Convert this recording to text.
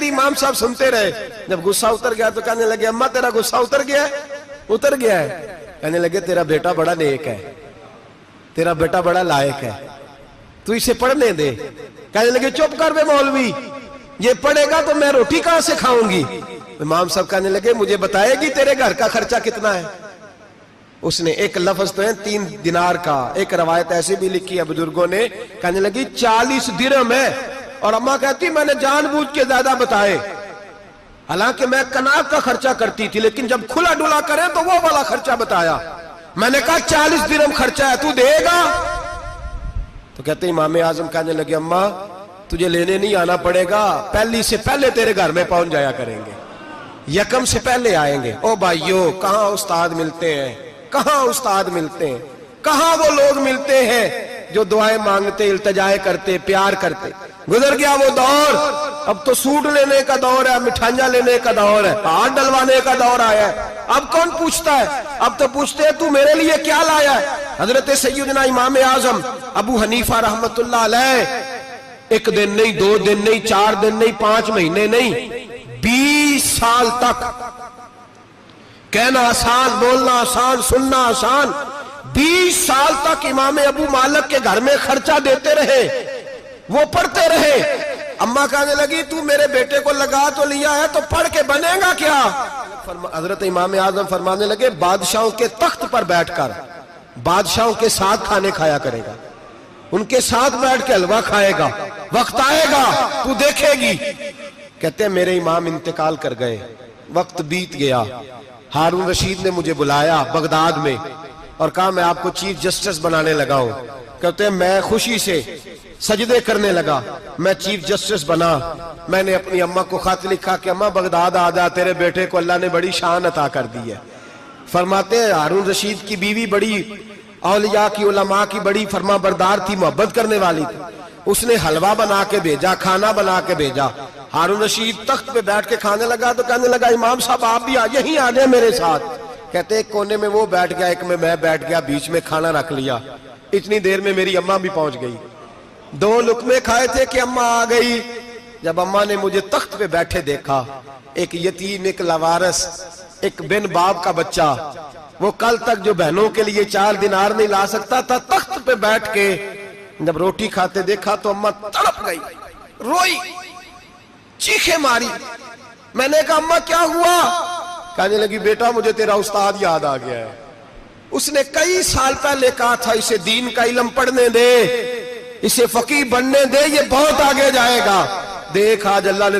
پھر امام صاحب سنتے رہے. جب غصہ اتر گیا تو کہنے لگے اماں تیرا غصہ اتر گیا ہے؟ اتر گیا ہے. کہنے لگے تیرا بیٹا بڑا نیک ہے, تیرا بیٹا بڑا لائق ہے, تو اسے پڑھنے دے. کہنے لگے چپ کر بے مولوی, یہ پڑھے گا تو میں روٹی کہاں سے کھاؤں گی. امام صاحب کہنے لگے مجھے بتائے گی تیرے گھر کا خرچہ کتنا ہے؟ اس نے ایک لفظ تو ہے 3 دینار کا, ایک روایت ایسی بھی لکھی ہے بزرگوں نے, کہنے لگی 40 درہم ہے. اور اماں کہتی میں نے جان بوجھ کے زیادہ بتائے, حالانکہ میں کناک کا خرچہ کرتی تھی, لیکن جب کھلا ڈلا کرے تو وہ والا خرچہ بتایا. میں نے کہا 40 درہم خرچہ ہے, تو دے گا؟ تو کہتے امام اعظم کہنے لگے اماں تجھے لینے نہیں آنا پڑے گا, پہلی سے پہلے تیرے گھر میں پہنچ جایا کریں گے, یکم سے پہلے آئیں گے. او بھائیو, کہاں استاد ملتے ہیں, کہاں استاد ملتے ہیں, کہاں وہ لوگ ملتے ہیں جو دعائیں مانگتے, التجائے کرتے, پیار کرتے. گزر گیا وہ دور. اب تو سوٹ لینے کا دور ہے, مٹھائیاں لینے کا دور ہے, ہاتھ ڈلوانے کا دور آیا ہے. اب کون پوچھتا ہے؟ اب تو پوچھتے ہیں تو میرے لیے کیا لایا ہے. حضرت سیدنا امام اعظم ابو حنیفہ رحمت اللہ علیہ 1 دن نہیں, 2 دن نہیں, 4 دن نہیں, 5 مہینے نہیں, 20 سال تک, کہنا آسان, بولنا آسان, سننا آسان, 20 سال تک امام ابو مالک کے گھر میں خرچہ دیتے رہے, وہ پڑھتے رہے. اماں کہنے لگی تو میرے بیٹے کو لگا تو لیا ہے, تو پڑھ کے بنے گا کیا؟ حضرت امام اعظم فرمانے لگے بادشاہوں کے تخت پر بیٹھ کر بادشاہوں کے ساتھ کھانے کھایا کرے گا, ان کے ساتھ بیٹھ کے حلوہ کھائے گا, وقت آئے گا تو دیکھے گی. کہتے ہیں میرے امام انتقال کر گئے, وقت بیت گیا. ہارون رشید نے مجھے بلایا بغداد میں اور کہا میں آپ کو چیف جسٹس بنانے لگا ہوں. کہتے ہیں میں خوشی سے سجدے کرنے لگا, میں چیف جسٹس بنا. میں نے اپنی اماں کو خط لکھا کہ اماں بغداد آ جا, تیرے بیٹے کو اللہ نے بڑی شان عطا کر دی ہے. فرماتے ہیں ہارون رشید کی بیوی بڑی اولیاء کی, علماء کی بڑی فرما بردار تھی, محبت کرنے والی تھی. اس نے حلوہ بنا کے بھیجا, کھانا بنا کے بھیجا. ہارون رشید تخت پہ بیٹھ کے کھانے لگا تو کہنے لگا امام صاحب آپ بھی یہیں آ جائیں میرے ساتھ. کہتے ایک کونے میں وہ بیٹھ گیا, ایک میں بیٹھ گیا, بیچ میں کھانا رکھ لیا. اتنی دیر میں میری اماں بھی پہنچ گئی. 2 لقمے کھائے تھے کہ اماں آ گئی. جب اماں نے مجھے تخت پہ بیٹھے دیکھا, ایک یتیم, ایک لاوارث, ایک بن باپ کا بچہ, وہ کل تک جو بہنوں کے لیے 4 دینار نہیں لا سکتا تھا, تخت پہ بیٹھ کے جب روٹی کھاتے دیکھا تو اماں تڑپ گئی, روئی, چیخیں ماری. میں نے کہا اماں کیا ہوا؟ کہنے لگی بیٹا مجھے تیرا استاد یاد آ گیا ہے, اس نے کئی سال پہلے کہا تھا اسے دین کا علم پڑھنے دے, اسے فقیہ بننے دے, یہ بہت آگے جائے گا. دیکھ آج اللہ نے